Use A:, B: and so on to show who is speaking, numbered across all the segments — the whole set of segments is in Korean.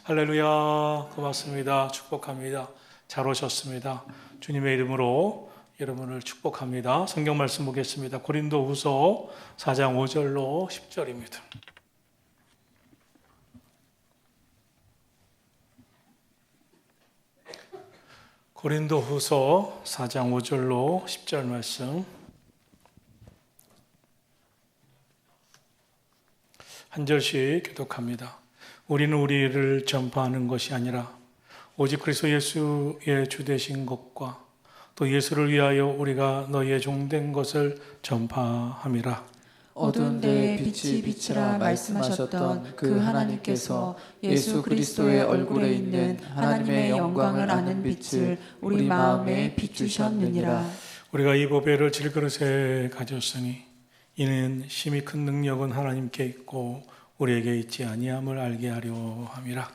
A: 할렐루야. 고맙습니다. 축복합니다. 잘 오셨습니다. 주님의 이름으로 여러분을 축복합니다. 성경 말씀 보겠습니다. 고린도후서 4장 5절로 10절입니다. 고린도후서 4장 5절로 10절 말씀 한 절씩 교독합니다. 우리는 우리를 전파하는 것이 아니라 오직 그리스도 예수의 주 되신 것과 또 예수를 위하여 우리가 너희의 종된 것을 전파함이라.
B: 어두운 데에 빛이 비치라 말씀하셨던 그 하나님께서 예수 그리스도의 얼굴에 있는 하나님의 영광을 아는 빛을 우리 마음에 비추셨느니라.
A: 우리가 이 보배를 질그릇에 가졌으니 이는 심히 큰 능력은 하나님께 있고 우리에게 있지 아니함을 알게 하려 함이라.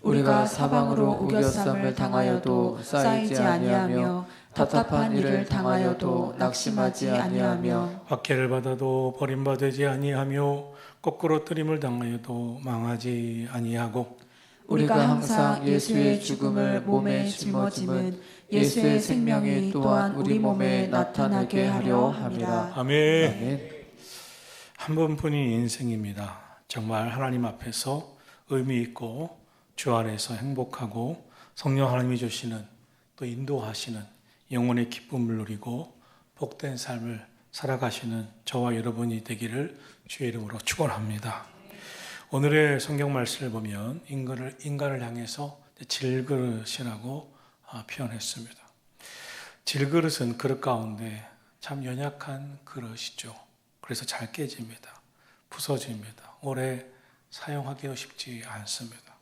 B: 우리가 사방으로 우겨쌈을 당하여도 쌓이지 아니하며 답답한 일을 당하여도 낙심하지 아니하며
A: 박해를 받아도 버림받지 아니하며 거꾸로 뜨림을 당하여도 망하지 아니하고
B: 우리가 항상 예수의 죽음을 몸에 짊어짐은 예수의 생명이 또한 우리 몸에 나타나게 하려 함이라.
A: 아멘.
B: 아멘.
A: 한 번뿐인 인생입니다. 정말 하나님 앞에서 의미 있고 주 안에서 행복하고 성령 하나님이 주시는 또 인도하시는 영혼의 기쁨을 누리고 복된 삶을 살아가시는 저와 여러분이 되기를 주의 이름으로 축원합니다. 오늘의 성경 말씀을 보면 인간을 향해서 질그릇이라고 표현했습니다. 질그릇은 그릇 가운데 참 연약한 그릇이죠. 그래서 잘 깨집니다. 부서집니다. 오래 사용하기도 쉽지 않습니다.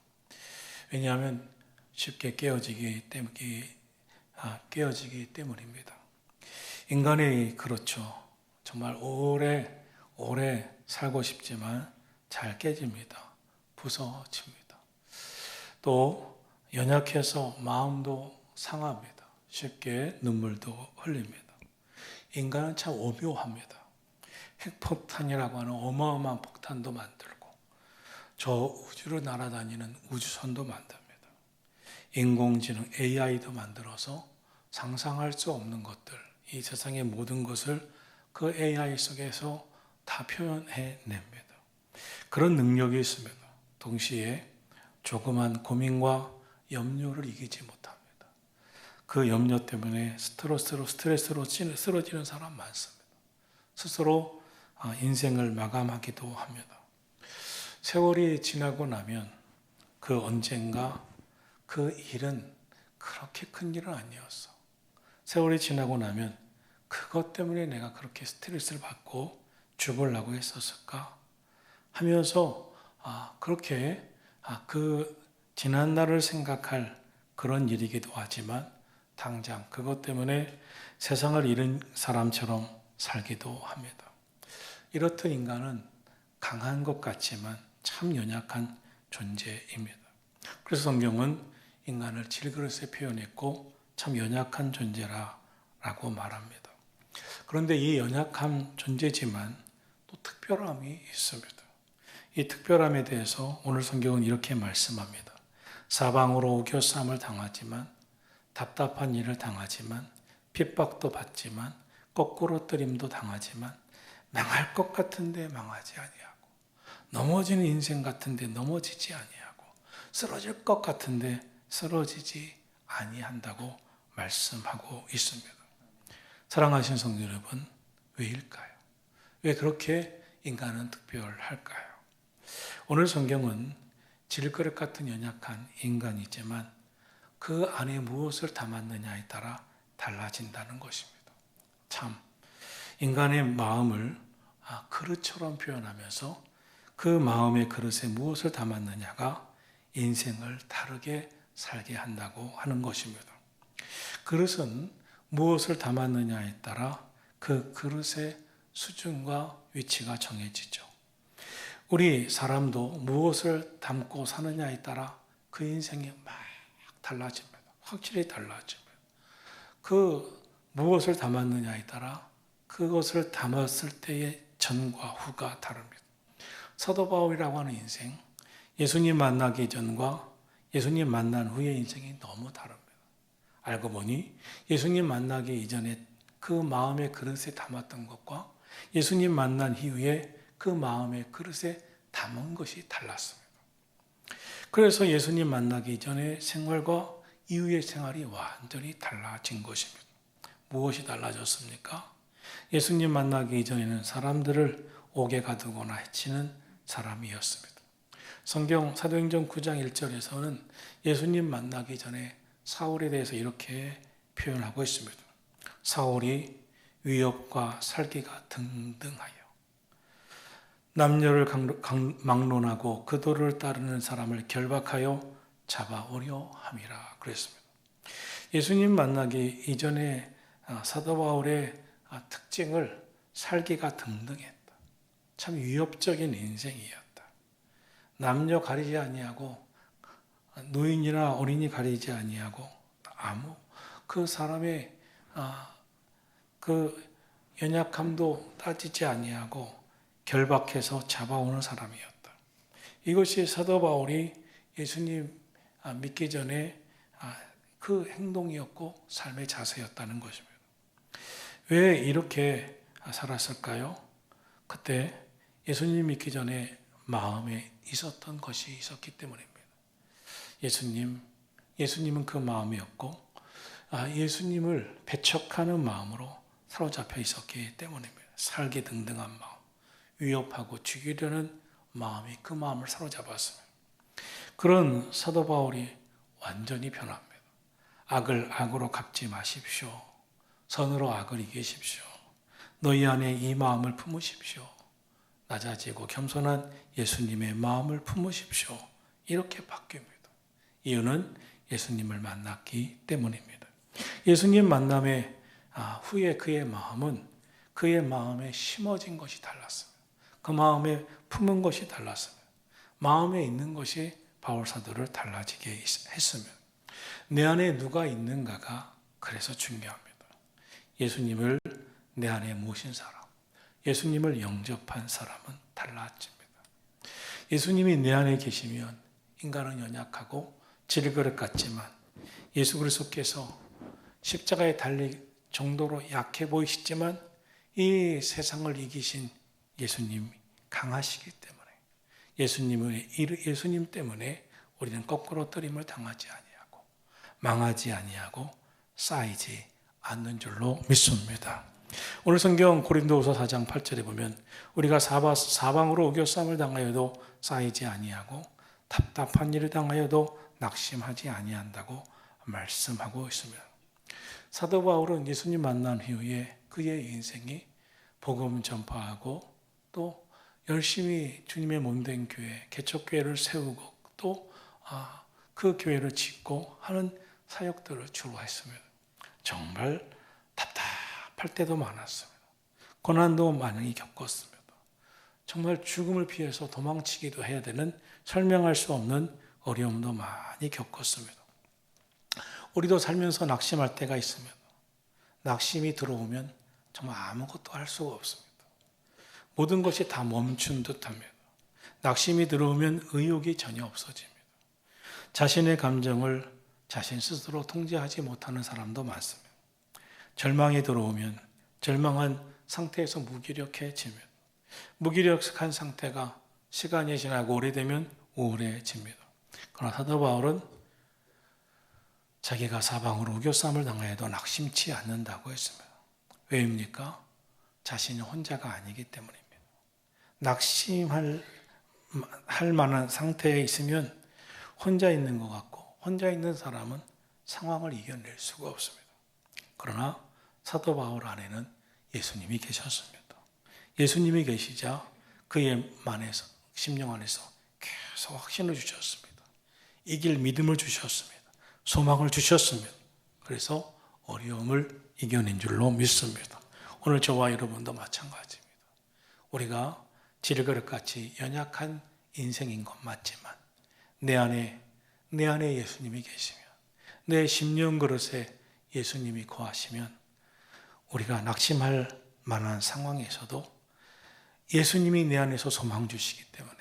A: 왜냐하면 쉽게 깨어지기 때문입니다. 인간이 그렇죠. 정말 오래 살고 싶지만 잘 깨집니다. 부서집니다. 또 연약해서 마음도 상합니다. 쉽게 눈물도 흘립니다. 인간은 참 오묘합니다. 핵폭탄이라고 하는 어마어마한 폭탄도 만들고 저 우주를 날아다니는 우주선도 만듭니다. 인공지능 AI도 만들어서 상상할 수 없는 것들, 이 세상의 모든 것을 그 AI 속에서 다 표현해냅니다. 그런 능력이 있습니다. 동시에 조그만 고민과 염려를 이기지 못합니다. 그 염려 때문에 스트레스로 쓰러지는 사람 많습니다. 스스로 인생을 마감하기도 합니다. 세월이 지나고 나면 그 언젠가 그 일은 그렇게 큰 일은 아니었어. 세월이 지나고 나면 그것 때문에 내가 그렇게 스트레스를 받고 죽으려고 했었을까 하면서 그렇게 그 지난 날을 생각할 그런 일이기도 하지만 당장 그것 때문에 세상을 잃은 사람처럼 살기도 합니다. 이렇듯 인간은 강한 것 같지만 참 연약한 존재입니다. 그래서 성경은 인간을 질그릇에 표현했고 참 연약한 존재라고 말합니다. 그런데 이 연약한 존재지만 또 특별함이 있습니다. 이 특별함에 대해서 오늘 성경은 이렇게 말씀합니다. 사방으로 우겨쌈을 당하지만 답답한 일을 당하지만 핍박도 받지만 거꾸로 뜨림도 당하지만 망할 것 같은데 망하지 아니하고 넘어지는 인생 같은데 넘어지지 아니하고 쓰러질 것 같은데 쓰러지지 아니한다고 말씀하고 있습니다. 사랑하시는 성도 여러분, 왜일까요? 왜 그렇게 인간은 특별할까요? 오늘 성경은 질그릇 같은 연약한 인간이지만 그 안에 무엇을 담았느냐에 따라 달라진다는 것입니다. 참 인간의 마음을 그릇처럼 표현하면서 그 마음의 그릇에 무엇을 담았느냐가 인생을 다르게 살게 한다고 하는 것입니다. 그릇은 무엇을 담았느냐에 따라 그 그릇의 수준과 위치가 정해지죠. 우리 사람도 무엇을 담고 사느냐에 따라 그 인생이 막 달라집니다. 확실히 달라집니다. 그 무엇을 담았느냐에 따라 그것을 담았을 때의 전과 후가 다릅니다. 사도 바울이라고 하는 인생, 예수님 만나기 전과 예수님 만난 후의 인생이 너무 다릅니다. 알고 보니 예수님 만나기 이전에 그 마음의 그릇에 담았던 것과 예수님 만난 이후에 그 마음의 그릇에 담은 것이 달랐습니다. 그래서 예수님 만나기 전에 생활과 이후의 생활이 완전히 달라진 것입니다. 무엇이 달라졌습니까? 예수님 만나기 이전에는 사람들을 옥에 가두거나 해치는 사람이었습니다. 성경 사도행전 9장 1절에서는 예수님 만나기 전에 사울에 대해서 이렇게 표현하고 있습니다. 사울이 위협과 살기가 등등하여 남녀를 막론하고 그 도를 따르는 사람을 결박하여 잡아오려 함이라 그랬습니다. 예수님 만나기 이전에 사도 바울의 특징을 살기가 등등했다. 참 위협적인 인생이었다. 남녀 가리지 아니하고 노인이나 어린이 가리지 아니하고 아무 그 사람의 그 연약함도 따지지 아니하고 결박해서 잡아오는 사람이었다. 이것이 사도 바울이 예수님 믿기 전에 그 행동이었고 삶의 자세였다는 것입니다. 왜 이렇게 살았을까요? 그때 예수님 믿기 전에 마음에 있었던 것이 있었기 때문입니다. 예수님은 그 마음이었고 예수님을 배척하는 마음으로 사로잡혀 있었기 때문입니다. 살기 등등한 마음, 위협하고 죽이려는 마음이 그 마음을 사로잡았습니다. 그런 사도 바울이 완전히 변합니다. 악을 악으로 갚지 마십시오. 선으로 악을 이기십시오. 너희 안에 이 마음을 품으십시오. 낮아지고 겸손한 예수님의 마음을 품으십시오. 이렇게 바뀝니다. 이유는 예수님을 만났기 때문입니다. 예수님 만남의 후에 그의 마음에 심어진 것이 달랐습니다. 그 마음에 품은 것이 달랐습니다. 마음에 있는 것이 바울 사도를 달라지게 했으면 내 안에 누가 있는가가 그래서 중요합니다. 예수님을 내 안에 모신 사람, 예수님을 영접한 사람은 달라집니다. 예수님이 내 안에 계시면 인간은 연약하고 질그릇 같지만 예수 그리스도께서 십자가에 달릴 정도로 약해 보이시지만 이 세상을 이기신 예수님이 강하시기 때문에 예수님 때문에 우리는 거꾸로 뜨림을 당하지 아니하고 망하지 아니하고 쌓이지 않는 줄로 믿습니다. 오늘 성경 고린도후서 4장 8절에 보면 우리가 사방으로 우겨쌈을 당하여도 쌓이지 아니하고 답답한 일을 당하여도 낙심하지 아니한다고 말씀하고 있습니다. 사도 바울은 예수님 만난 이후에 그의 인생이 복음 전파하고 또 열심히 주님의 몸된 교회, 개척교회를 세우고 또 그 교회를 짓고 하는 사역들을 주로 했습니다. 정말 답답할 때도 많았습니다. 고난도 많이 겪었습니다. 정말 죽음을 피해서 도망치기도 해야 되는 설명할 수 없는 어려움도 많이 겪었습니다. 우리도 살면서 낙심할 때가 있습니다. 낙심이 들어오면 정말 아무것도 할 수가 없습니다. 모든 것이 다 멈춘 듯합니다. 낙심이 들어오면 의욕이 전혀 없어집니다. 자신의 감정을 자신 스스로 통제하지 못하는 사람도 많습니다. 절망이 들어오면 절망한 상태에서 무기력해집니다. 무기력한 상태가 시간이 지나고 오래되면 우울해집니다. 그러나 사도 바울은 자기가 사방으로 우겨쌈을 당하여도 낙심치 않는다고 했습니다. 왜입니까? 자신이 혼자가 아니기 때문입니다. 낙심할 만한 상태에 있으면 혼자 있는 것 같고 혼자 있는 사람은 상황을 이겨낼 수가 없습니다. 그러나 사도 바울 안에는 예수님이 계셨습니다. 예수님이 계시자 그의 심령 안에서 계속 확신을 주셨습니다. 이길 믿음을 주셨습니다. 소망을 주셨습니다. 그래서 어려움을 이겨낸 줄로 믿습니다. 오늘 저와 여러분도 마찬가지입니다. 우리가 질그릇같이 연약한 인생인 것 맞지만 내 안에 예수님이 계시면 내 심령 그릇에 예수님이 거하시면 우리가 낙심할 만한 상황에서도 예수님이 내 안에서 소망 주시기 때문에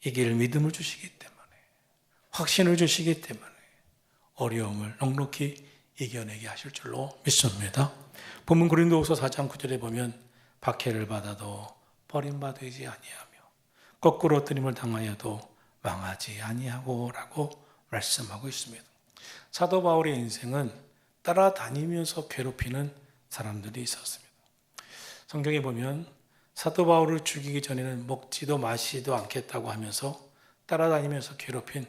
A: 이길 믿음을 주시기 때문에 확신을 주시기 때문에 어려움을 넉넉히 이겨내게 하실 줄로 믿습니다. 본문 고린도후서 4장 9절에 보면 박해를 받아도 버림받지 아니하며 거꾸로 뜨림을 당하여도 망하지 아니하고 라고 말씀하고 있습니다. 사도 바울의 인생은 따라다니면서 괴롭히는 사람들이 있었습니다. 성경에 보면 사도 바울을 죽이기 전에는 먹지도 마시지도 않겠다고 하면서 따라다니면서 괴롭힌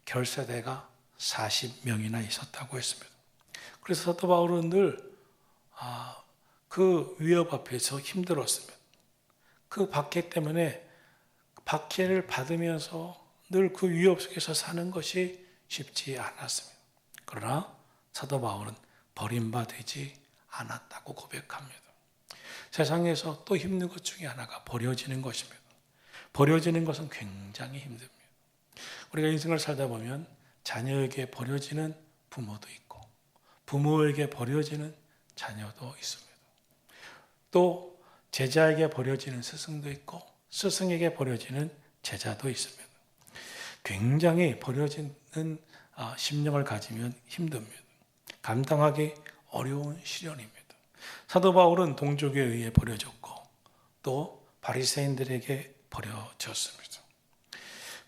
A: 결사대가 40명이나 있었다고 했습니다. 그래서 사도 바울은 늘 그 위협 앞에서 힘들었습니다. 그 박해 때문에 박해를 받으면서 늘 그 위협 속에서 사는 것이 쉽지 않았습니다. 그러나 사도 바울은 버림받지 않았다고 고백합니다. 세상에서 또 힘든 것 중에 하나가 버려지는 것입니다. 버려지는 것은 굉장히 힘듭니다. 우리가 인생을 살다 보면 자녀에게 버려지는 부모도 있고 부모에게 버려지는 자녀도 있습니다. 또 제자에게 버려지는 스승도 있고 스승에게 버려지는 제자도 있습니다. 굉장히 버려지는 심령을 가지면 힘듭니다. 감당하기 어려운 시련입니다. 사도 바울은 동족에 의해 버려졌고 또 바리새인들에게 버려졌습니다.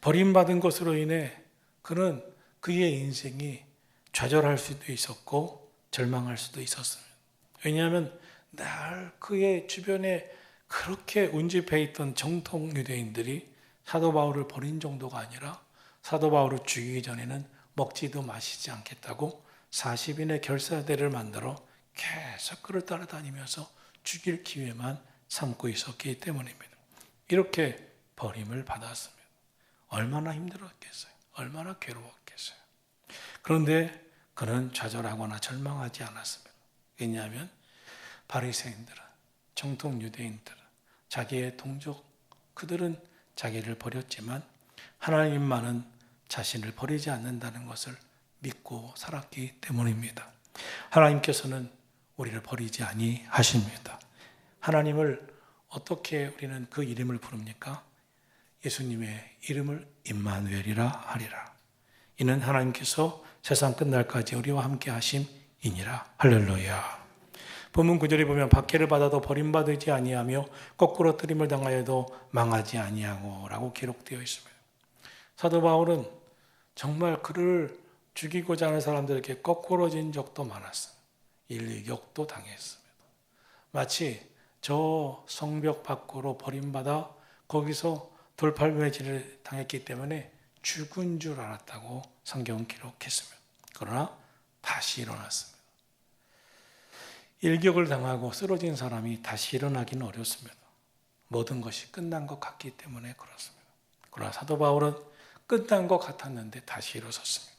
A: 버림받은 것으로 인해 그는 그의 인생이 좌절할 수도 있었고 절망할 수도 있었습니다. 왜냐하면 늘 그의 주변에 그렇게 운집해 있던 정통 유대인들이 사도 바울을 버린 정도가 아니라 사도 바울을 죽이기 전에는 먹지도 마시지 않겠다고 40인의 결사대를 만들어 계속 그를 따라다니면서 죽일 기회만 삼고 있었기 때문입니다. 이렇게 버림을 받았습니다. 얼마나 힘들었겠어요. 얼마나 괴로웠겠어요. 그런데 그는 좌절하거나 절망하지 않았습니다. 왜냐하면 바리새인들은 정통 유대인들은 자기의 동족 그들은 자기를 버렸지만 하나님만은 자신을 버리지 않는다는 것을 믿고 살았기 때문입니다. 하나님께서는 우리를 버리지 아니하십니다. 하나님을 어떻게 우리는 그 이름을 부릅니까? 예수님의 이름을 임마누엘이라 하리라. 이는 하나님께서 세상 끝날까지 우리와 함께 하심이니라. 할렐루야. 본문 9절에 보면 박해를 받아도 버림받지 아니하며 거꾸로 뜨림을 당하여도 망하지 아니하고 라고 기록되어 있습니다. 사도 바울은 정말 그를 죽이고자 하는 사람들에게 거꾸러진 적도 많았어요. 일격도 당했습니다. 마치 저 성벽 밖으로 버림받아 거기서 돌팔매질을 당했기 때문에 죽은 줄 알았다고 성경은 기록했습니다. 그러나 다시 일어났습니다. 일격을 당하고 쓰러진 사람이 다시 일어나기는 어렵습니다. 모든 것이 끝난 것 같기 때문에 그렇습니다. 그러나 사도 바울은 끝난 것 같았는데 다시 일어섰습니다.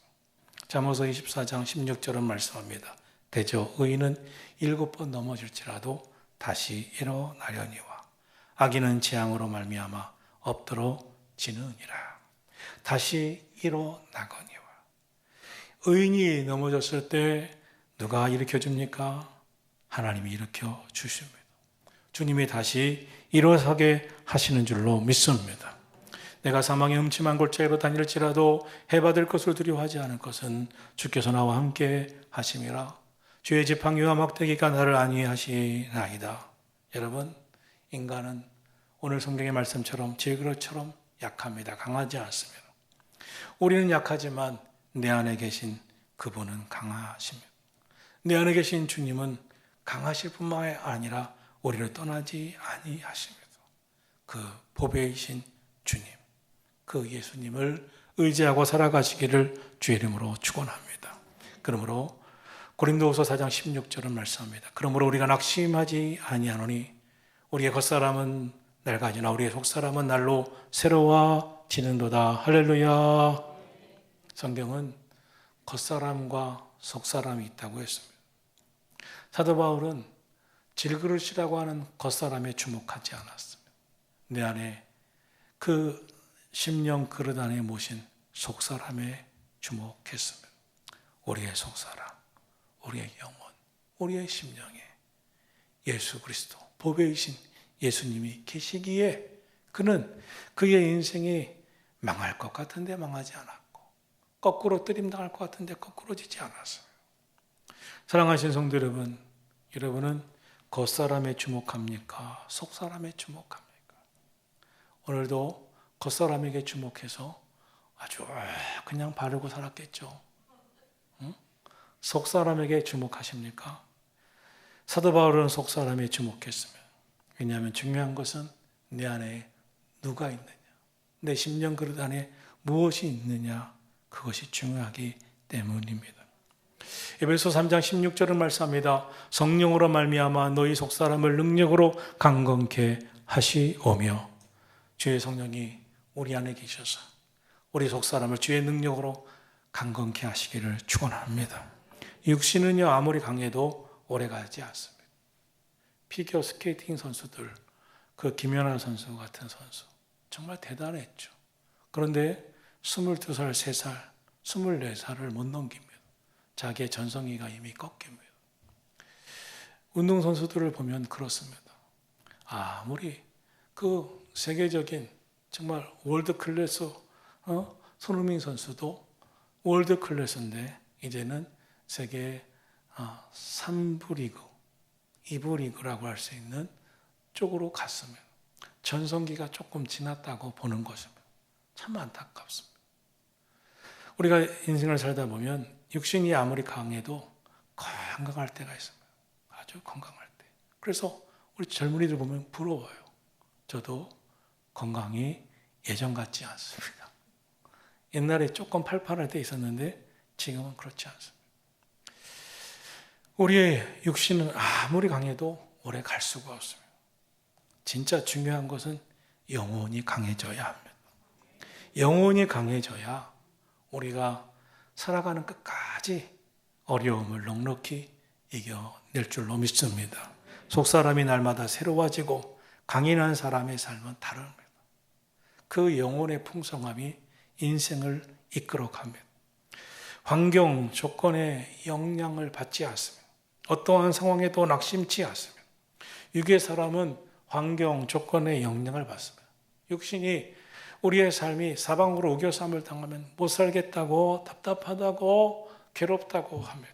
A: 잠언서 24장 16절은 말씀합니다. 대저 의인은 7번 넘어질지라도 다시 일어나려니와 악인은 재앙으로 말미암아 엎드러지느니라. 다시 일어나거니와. 의인이 넘어졌을 때 누가 일으켜줍니까? 하나님이 일으켜 주십니다. 주님이 다시 일어서게 하시는 줄로 믿습니다. 내가 사망의 음침한 골짜기로 다닐지라도 해받을 것을 두려워하지 않을 것은 주께서 나와 함께 하심이라. 주의 지팡이와 막대기가 나를 안위하시나이다. 여러분, 인간은 오늘 성경의 말씀처럼 질그릇처럼 약합니다. 강하지 않습니다. 우리는 약하지만 내 안에 계신 그분은 강하십니다. 내 안에 계신 주님은 강하실 뿐만 아니라 우리를 떠나지 아니하십니다. 그 보배이신 주님, 그 예수님을 의지하고 살아가시기를 주의 이름으로 축원합니다. 그러므로 고린도후서 4장 16절은 말씀합니다. 그러므로 우리가 낙심하지 아니하노니 우리의 겉사람은 낡아지나 우리의 속사람은 날로 새로워지는도다. 할렐루야. 성경은 겉사람과 속사람이 있다고 했습니다. 사도 바울은 질그릇이라고 하는 겉사람에 주목하지 않았습니다. 내 안에 그 심령 그릇 안에 모신 속사람에 주목했습니다. 우리의 속사람, 우리의 영혼, 우리의 심령에 예수 그리스도, 보배이신 예수님이 계시기에 그는 그의 인생이 망할 것 같은데 망하지 않았고 거꾸로 뜨림당할 것 같은데 거꾸로 지지 않았어요. 사랑하신 성도 여러분, 여러분은 겉사람에 주목합니까? 속사람에 주목합니까? 오늘도 겉사람에게 주목해서 아주 그냥 바르고 살았겠죠. 응? 속사람에게 주목하십니까? 사도 바울은 속사람에 주목했으면, 왜냐하면 중요한 것은 내 안에 누가 있느냐, 내 심령 그릇 안에 무엇이 있느냐, 그것이 중요하기 때문입니다. 에베소 3장 16절은 말씀합니다. 성령으로 말미암아 너희 속사람을 능력으로 강건케 하시오며, 주의 성령이 우리 안에 계셔서 우리 속사람을 주의 능력으로 강건케 하시기를 축원합니다. 육신은요 아무리 강해도 오래가지 않습니다. 피겨 스케이팅 선수들, 그 김연아 선수 같은 선수 정말 대단했죠. 그런데 22살, 3살, 24살을 못 넘깁니다. 자기의 전성기가 이미 꺾입니다. 운동선수들을 보면 그렇습니다. 아무리 그 세계적인 정말 월드 클래스 손흥민 선수도 월드 클래스인데 이제는 세계 3부 리그, 2부 리그라고 할 수 있는 쪽으로 갔습니다. 전성기가 조금 지났다고 보는 것입니다. 참 안타깝습니다. 우리가 인생을 살다 보면 육신이 아무리 강해도 건강할 때가 있습니다. 아주 건강할 때. 그래서 우리 젊은이들 보면 부러워요. 저도 건강이 예전 같지 않습니다. 옛날에 조금 팔팔할 때 있었는데 지금은 그렇지 않습니다. 우리의 육신은 아무리 강해도 오래 갈 수가 없습니다. 진짜 중요한 것은 영혼이 강해져야 합니다. 영혼이 강해져야 우리가 살아가는 끝까지 어려움을 넉넉히 이겨낼 줄로 믿습니다. 속사람이 날마다 새로워지고 강인한 사람의 삶은 다릅니다. 그 영혼의 풍성함이 인생을 이끌어갑니다. 환경, 조건의 영향을 받지 않습니다. 어떠한 상황에도 낙심치 않습니다. 육의 사람은 환경, 조건의 영향을 받습니다. 육신이 우리의 삶이 사방으로 우겨쌈을 당하면 못 살겠다고, 답답하다고, 괴롭다고 합니다.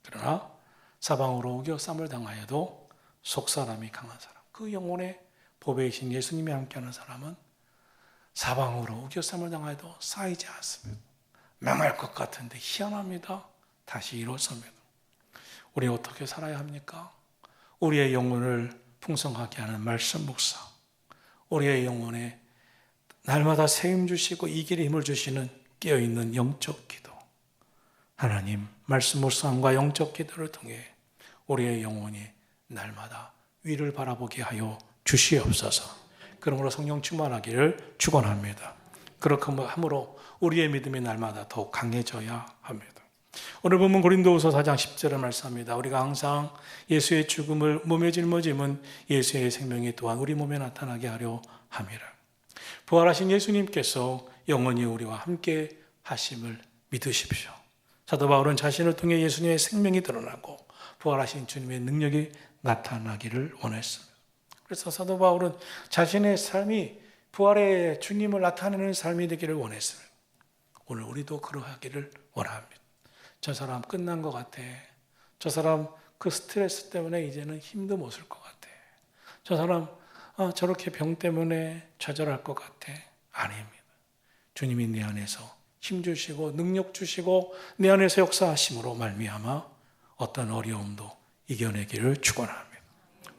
A: 그러나 사방으로 우겨쌈을 당하여도 속사람이 강한 사람, 그 영혼의 보배이신 예수님이 함께하는 사람은 사방으로 우겨쌈을 당하여도 쌓이지 않습니다. 망할 것 같은데 희한합니다. 다시 일어섭니다. 우리 어떻게 살아야 합니까? 우리의 영혼을 풍성하게 하는 말씀 묵상, 우리의 영혼에 날마다 세임 주시고 이 길에 힘을 주시는 깨어있는 영적 기도, 하나님 말씀 묵상과 영적 기도를 통해 우리의 영혼이 날마다 위를 바라보게 하여 주시옵소서. 그러므로 성령 충만하기를 축원합니다. 그렇게 함으로 우리의 믿음이 날마다 더욱 강해져야 합니다. 오늘 보면 고린도후서 4장 10절에 말씀합니다. 우리가 항상 예수의 죽음을 몸에 짊어짐은 예수의 생명이 또한 우리 몸에 나타나게 하려 함이라. 부활하신 예수님께서 영원히 우리와 함께 하심을 믿으십시오. 사도 바울은 자신을 통해 예수님의 생명이 드러나고 부활하신 주님의 능력이 나타나기를 원했습니다. 그래서 사도 바울은 자신의 삶이 부활의 주님을 나타내는 삶이 되기를 원했습니다. 오늘 우리도 그러하기를 원합니다. 저 사람 끝난 것 같아. 저 사람 그 스트레스 때문에 이제는 힘도 못 쓸 것 같아. 저 사람 저렇게 병 때문에 좌절할 것 같아. 아닙니다. 주님이 내 안에서 힘 주시고 능력 주시고 내 안에서 역사하심으로 말미암아 어떤 어려움도 이겨내기를 축원합니다.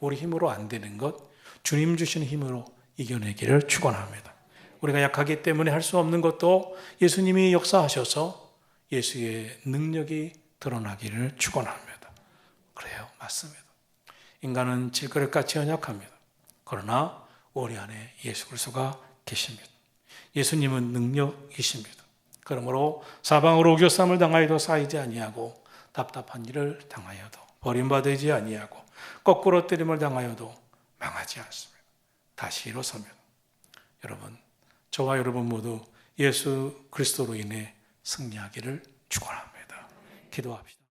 A: 우리 힘으로 안 되는 것 주님 주시는 힘으로 이겨내기를 축원합니다. 우리가 약하기 때문에 할 수 없는 것도 예수님이 역사하셔서 예수의 능력이 드러나기를 축원합니다. 그래요, 맞습니다. 인간은 질그릇같이 연약합니다. 그러나 우리 안에 예수 그리스도가 계십니다. 예수님은 능력이십니다. 그러므로 사방으로 우겨쌈을 당하여도 쌓이지 아니하고 답답한 일을 당하여도 버림받지 아니하고 거꾸로 때림을 당하여도 망하지 않습니다. 다시 일어섭니다. 여러분, 저와 여러분 모두 예수 그리스도로 인해 승리하기를 축원합니다. 기도합시다.